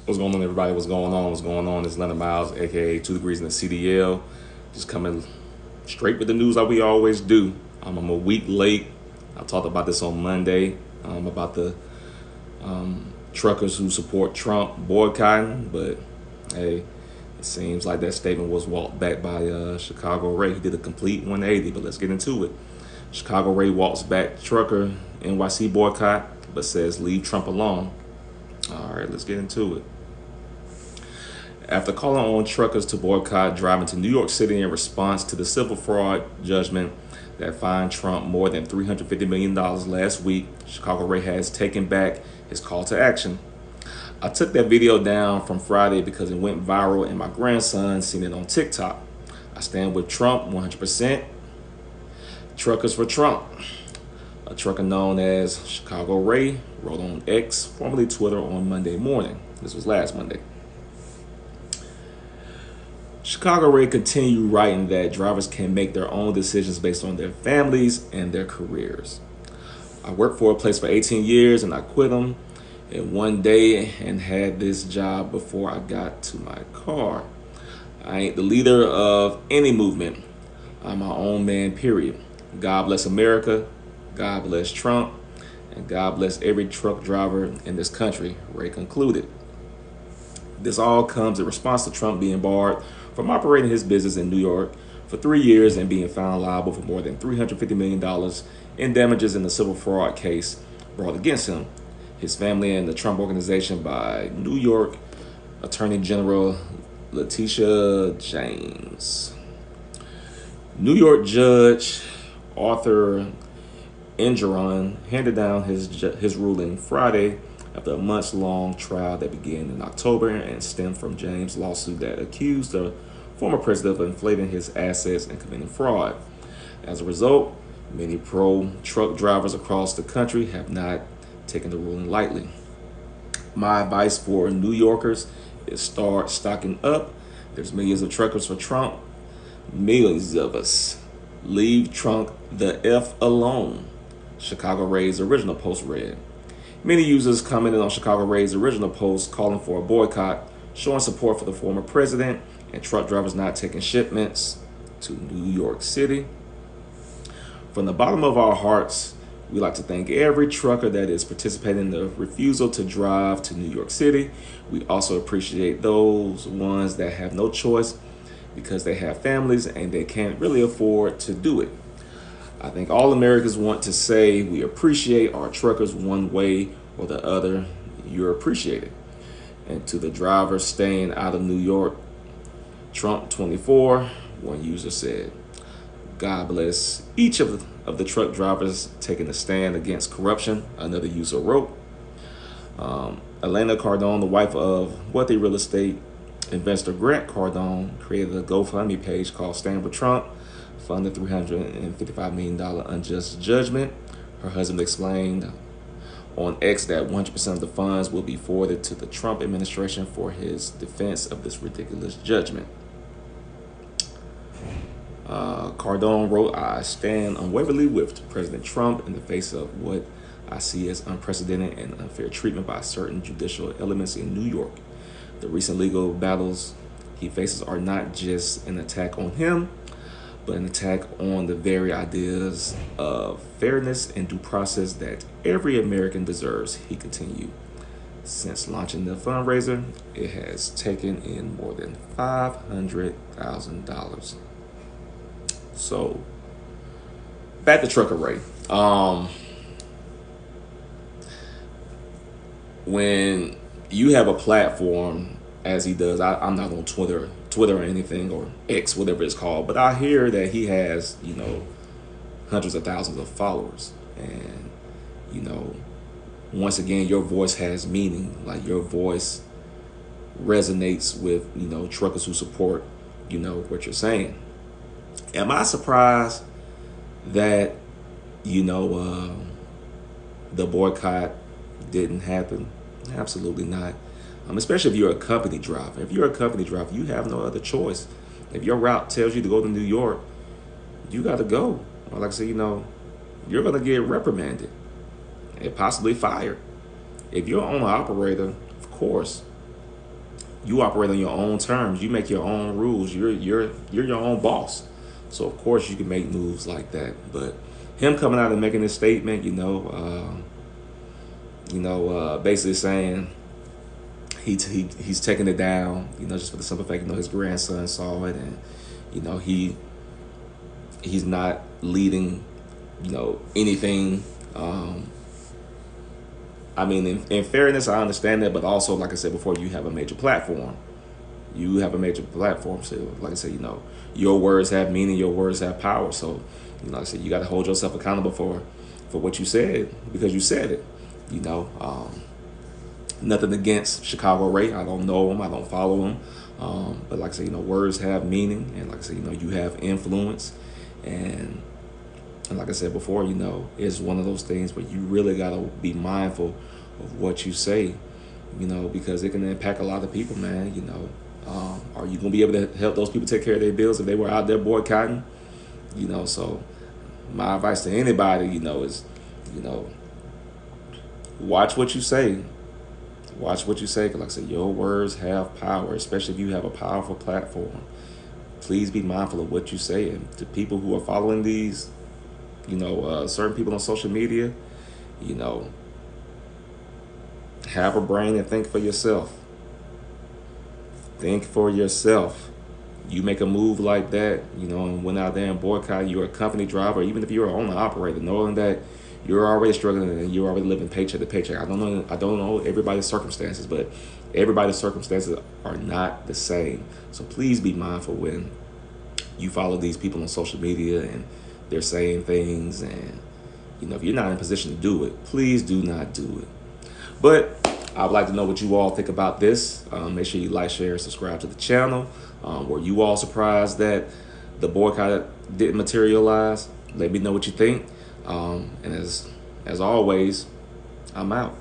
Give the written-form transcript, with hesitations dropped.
What's going on, everybody? What's going on? What's going on? It's Leonard Miles, aka 2 Degrees in the CDL. Just coming straight with the news like we always do. I'm a week late. I talked about this on Monday about the truckers who support Trump boycotting, but hey, it seems like that statement was walked back by Chicago Ray. He did a complete 180, but let's get into it. Chicago Ray walks back trucker NYC boycott, but says leave Trump alone. All right, let's get into it. After calling on truckers to boycott driving to New York City in response to the civil fraud judgment that fined Trump more than $350 million last week, Chicago Ray has taken back his call to action. I took that video down from Friday because it went viral and my grandson seen it on TikTok. I stand with Trump 100%. Truckers for Trump. A trucker known as Chicago Ray wrote on X, formerly Twitter, on Monday morning. This was last Monday. Chicago Ray continued writing that drivers can make their own decisions based on their families and their careers. I worked for a place for 18 years and I quit them in one day and had this job before I got to my car. I ain't the leader of any movement. I'm my own man, period. God bless America, God bless Trump, and God bless every truck driver in this country, Ray concluded. This all comes in response to Trump being barred from operating his business in New York for 3 years and being found liable for more than $350 million in damages in the civil fraud case brought against him, his family, and the Trump Organization by New York Attorney General Letitia James. New York Judge Arthur Engeron handed down his ruling Friday after a months-long trial that began in October and stemmed from James' lawsuit that accused the former president of inflating his assets and committing fraud. As a result, many pro-truck drivers across the country have not taken the ruling lightly. My advice for New Yorkers is start stocking up. There's millions of truckers for Trump. Millions of us. Leave Trump the F alone. Chicago Ray's original post read. Many users commented on Chicago Ray's original post calling for a boycott, showing support for the former president and truck drivers not taking shipments to New York City. From the bottom of our hearts, we like to thank every trucker that is participating in the refusal to drive to New York City. We also appreciate those ones that have no choice because they have families and they can't really afford to do it. I think all Americans want to say we appreciate our truckers one way or the other. You're appreciated. And to the drivers staying out of New York, Trump 24, one user said, God bless each of the truck drivers taking a stand against corruption, another user wrote. Elena Cardone, the wife of wealthy real estate investor Grant Cardone, created a GoFundMe page called Stand with Trump, funded $355 million unjust judgment. Her husband explained on X that 100% of the funds will be forwarded to the Trump administration for his defense of this ridiculous judgment. Cardone wrote, I stand unwaveringly with President Trump in the face of what I see as unprecedented and unfair treatment by certain judicial elements in New York. The recent legal battles he faces are not just an attack on him, but an attack on the very ideas of fairness and due process that every American deserves, he continued. Since launching the fundraiser, it has taken in more than $500,000. So, back to Trucker Ray. When you have a platform, as he does, I'm not on Twitter or anything, or X, whatever it's called, but I hear that he has, hundreds of thousands of followers. And, once again, your voice has meaning. Like, your voice resonates with, truckers who support, what you're saying. Am I surprised that, the boycott didn't happen? Absolutely not. Especially if you're a company driver. If you're a company driver, you have no other choice. If your route tells you to go to New York, you got to go. Or like I said, you're going to get reprimanded and possibly fired. If you're an owner operator, of course, You operate on your own terms. You make your own rules. You're your own boss. So of course you can make moves like that. But him coming out and making this statement, basically saying he's taking it down, just for the simple fact, his grandson saw it, and he's not leading, anything. I mean, in fairness, I understand that, but also, like I said before, you have a major platform. You have a major platform, so like I said, your words have meaning, your words have power. So, like I said, you got to hold yourself accountable for what you said, because you said it. Nothing against Chicago Ray. I don't know him. I don't follow him. But like I said, words have meaning, and like I said, you have influence, and like I said before, it's one of those things where you really gotta be mindful of what you say, because it can impact a lot of people, man. Are you gonna be able to help those people take care of their bills if they were out there boycotting? So my advice to anybody, is, watch what you say. Watch what you say, because like I said, your words have power, especially if you have a powerful platform. Please be mindful of what you say. And to people who are following these, certain people on social media, have a brain and think for yourself. Think for yourself. You make a move like that, and went out there and boycott, you're a company driver, even if you're an owner operator, knowing that you're already struggling and you're already living paycheck to paycheck. I don't know everybody's circumstances, but everybody's circumstances are not the same. So please be mindful when you follow these people on social media and they're saying things, and if you're not in a position to do it, please do not do it. But I'd like to know what you all think about this. Make sure you like, share, and subscribe to the channel. Were you all surprised that the boycott didn't materialize? Let me know what you think. And as always, I'm out.